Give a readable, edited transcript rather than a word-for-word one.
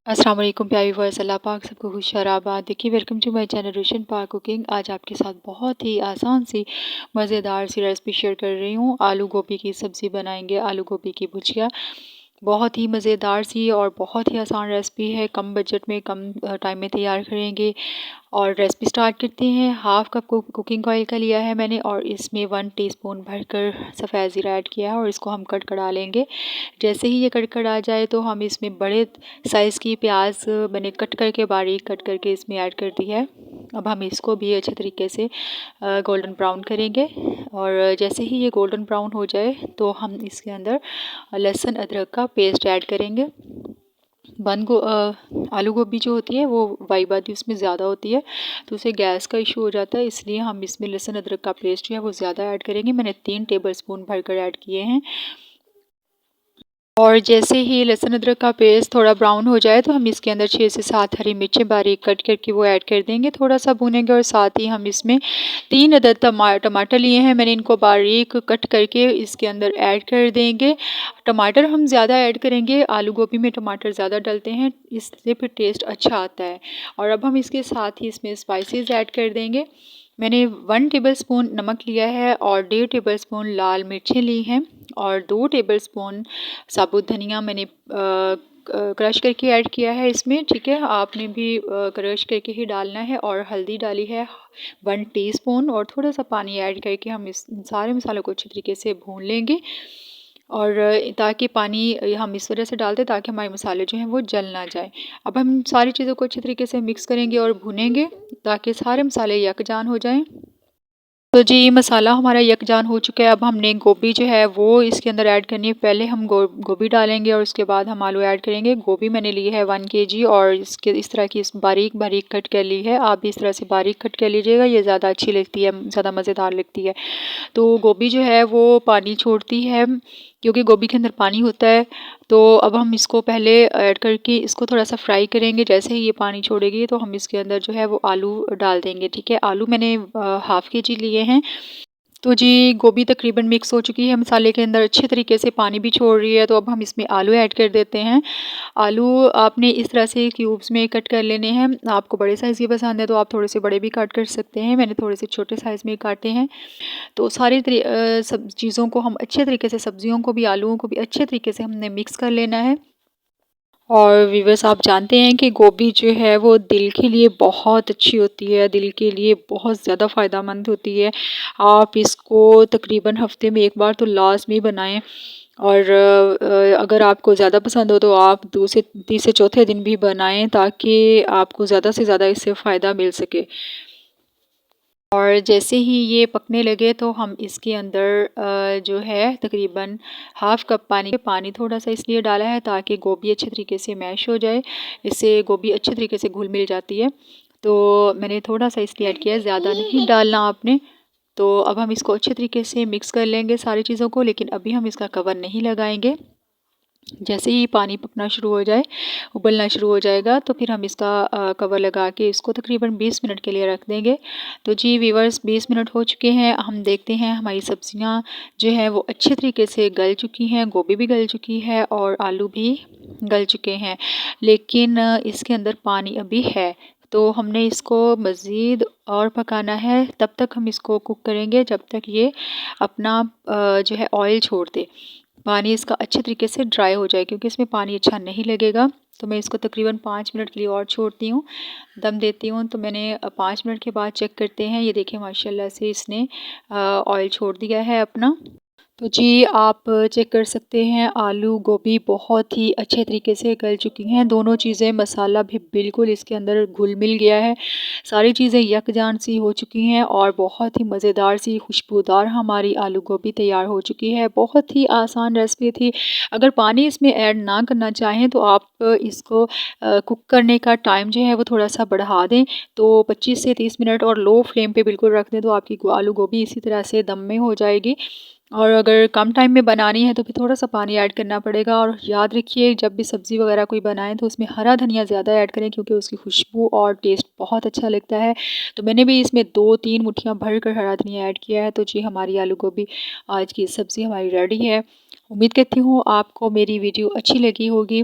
अस्सलाम वालेकुम प्यारे व्यूअर्स, अल्लाह पाक सबको खुश और आबाद। देखिए, वेलकम टू माय चैनल रोशन पाक कुकिंग। आज आपके साथ बहुत ही आसान सी मज़ेदार सी रेसिपी शेयर कर रही हूँ। आलू गोभी की सब्ज़ी बनाएंगे, आलू गोभी की भुजिया। बहुत ही मज़ेदार सी और बहुत ही आसान रेसिपी है। कम बजट में कम टाइम में तैयार करेंगे। और रेसिपी स्टार्ट करते हैं। हाफ़ कप कुकिंग ऑयल का लिया है मैंने और इसमें 1 टीस्पून भरकर सफ़ेद ज़ीरा ऐड किया है और इसको हम कड़कड़ा लेंगे। जैसे ही ये कड़कड़ा जाए तो हम इसमें बड़े साइज़ की प्याज मैंने कट करके बारीक कट करके इसमें ऐड कर दी है। अब हम इसको भी अच्छे तरीके से गोल्डन ब्राउन करेंगे। और जैसे ही ये गोल्डन ब्राउन हो जाए तो हम इसके अंदर लहसुन अदरक का पेस्ट ऐड करेंगे। आलू गोभी जो होती है वो वाइबादी उसमें ज़्यादा होती है, तो उसे गैस का इशू हो जाता है, इसलिए हम इसमें लहसुन अदरक का पेस्ट जो है वो ज़्यादा ऐड करेंगे। मैंने 3 टेबलस्पून भरकर ऐड किए हैं। और जैसे ही लहसुन अदरक का पेस्ट थोड़ा ब्राउन हो जाए तो हम इसके अंदर 6 से 7 हरी मिर्चें बारीक कट करके वो ऐड कर देंगे। थोड़ा सा भूनेंगे और साथ ही हम इसमें 3 अदद टमाटर लिए हैं मैंने, इनको बारीक कट करके इसके अंदर ऐड कर देंगे। टमाटर हम ज़्यादा ऐड करेंगे, आलू गोभी में टमाटर ज़्यादा डलते हैं, इससे फिर टेस्ट अच्छा आता है। और अब हम इसके साथ ही इसमें स्पाइसेस ऐड कर देंगे। मैंने 1 टेबलस्पून नमक लिया है और 1.5 टेबलस्पून लाल मिर्चें ली हैं और 2 टेबलस्पून साबुत धनिया मैंने क्रश करके ऐड किया है इसमें। ठीक है, आपने भी क्रश करके ही डालना है। और हल्दी डाली है 1 टीस्पून और थोड़ा सा पानी ऐड करके हम इस सारे मसालों को अच्छी तरीके से भून लेंगे। और ताकि पानी हम इस वजह से डालते हैं ताकि हमारे मसाले जो हैं वो जल ना जाए। अब हम सारी चीज़ों को अच्छी तरीके से मिक्स करेंगे और भुनेंगे ताकि सारे मसाले यकजान हो जाएं। तो जी मसाला हमारा यकजान हो चुका है। अब हमने गोभी जो है वो इसके अंदर ऐड करनी है। पहले हम गोभी डालेंगे और उसके बाद हम आलू ऐड करेंगे। गोभी मैंने ली है 1 केजी और इस तरह की बारीक बारीक कट कर ली है। आप भी इस तरह से बारीक कट कर लीजिएगा, ये ज़्यादा अच्छी लगती है, ज़्यादा मज़ेदार लगती है। तो गोभी जो है वो पानी छोड़ती है क्योंकि गोभी के अंदर पानी होता है। तो अब हम इसको पहले ऐड करके इसको थोड़ा सा फ्राई करेंगे। जैसे ही ये पानी छोड़ेगी तो हम इसके अंदर जो है वो आलू डाल देंगे। ठीक है, आलू मैंने हाफ़ केजी लिए हैं। तो जी गोभी तकरीबन मिक्स हो चुकी है मसाले के अंदर, अच्छे तरीके से पानी भी छोड़ रही है। तो अब हम इसमें आलू ऐड कर देते हैं। आलू आपने इस तरह से क्यूब्स में कट कर लेने हैं। आपको बड़े साइज़ की पसंद है तो आप थोड़े से बड़े भी काट कर सकते हैं, मैंने थोड़े से छोटे साइज़ में काटे हैं। तो सारी सब चीज़ों को हम अच्छे तरीके से, सब्जियों को भी आलूओं को भी अच्छे तरीके से हमने मिक्स कर लेना है। और व्यूअर्स, आप जानते हैं कि गोभी जो है वो दिल के लिए बहुत अच्छी होती है, दिल के लिए बहुत ज़्यादा फ़ायदेमंद होती है। आप इसको तकरीबन हफ़्ते में 1 बार तो लाज़मी बनाएं। और अगर आपको ज़्यादा पसंद हो तो आप 2 से 3 से चौथे दिन भी बनाएं ताकि आपको ज़्यादा से ज़्यादा इससे फ़ायदा मिल सके। और जैसे ही ये पकने लगे तो हम इसके अंदर जो है तकरीबन हाफ़ कप पानी थोड़ा सा इसलिए डाला है ताकि गोभी अच्छे तरीके से मैश हो जाए, इससे गोभी अच्छे तरीके से घुल मिल जाती है। तो मैंने थोड़ा सा इसलिए ऐड किया है, ज़्यादा नहीं डालना आपने। तो अब हम इसको अच्छे तरीके से मिक्स कर लेंगे सारी चीज़ों को, लेकिन अभी हम इसका कवर नहीं लगाएंगे। जैसे ही पानी पकना शुरू हो जाए, उबलना शुरू हो जाएगा, तो फिर हम इसका कवर लगा के इसको तकरीबन 20 मिनट के लिए रख देंगे। तो जी व्यूअर्स, 20 मिनट हो चुके हैं। हम देखते हैं हमारी सब्जियां जो है वो अच्छे तरीके से गल चुकी हैं, गोभी भी गल चुकी है और आलू भी गल चुके हैं, लेकिन इसके अंदर पानी अभी है। तो हमने इसको मज़ीद और पकाना है, तब तक हम इसको कुक करेंगे जब तक ये अपना जो है ऑयल छोड़ दे, पानी इसका अच्छे तरीके से ड्राई हो जाए, क्योंकि इसमें पानी अच्छा नहीं लगेगा। तो मैं इसको तकरीबन 5 मिनट के लिए और छोड़ती हूँ, दम देती हूँ। तो मैंने 5 मिनट के बाद चेक करते हैं, ये देखिए माशाल्लाह से इसने ऑयल छोड़ दिया है अपना। तो जी आप चेक कर सकते हैं, आलू गोभी बहुत ही अच्छे तरीके से गल चुकी हैं, दोनों चीज़ें, मसाला भी बिल्कुल इसके अंदर घुल मिल गया है, सारी चीज़ें यकजान सी हो चुकी हैं और बहुत ही मज़ेदार सी खुशबूदार हमारी आलू गोभी तैयार हो चुकी है। बहुत ही आसान रेसिपी थी। अगर पानी इसमें ऐड ना करना चाहें तो आप इसको कुक करने का टाइम जो है वो थोड़ा सा बढ़ा दें, तो 25 से 30 मिनट और लो फ्लेम पे बिल्कुल रख दें, तो आपकी आलू गोभी इसी तरह से दम में हो जाएगी। और अगर कम टाइम में बनानी है तो फिर थोड़ा सा पानी ऐड करना पड़ेगा। और याद रखिए, जब भी सब्ज़ी वगैरह कोई बनाएं तो उसमें हरा धनिया ज़्यादा ऐड करें, क्योंकि उसकी खुशबू और टेस्ट बहुत अच्छा लगता है। तो मैंने भी इसमें 2-3 मुट्ठियाँ भर कर हरा धनिया ऐड किया है। तो जी हमारी आलू गोभी आज की सब्ज़ी हमारी रेडी है। उम्मीद करती हूँ आपको मेरी वीडियो अच्छी लगी होगी।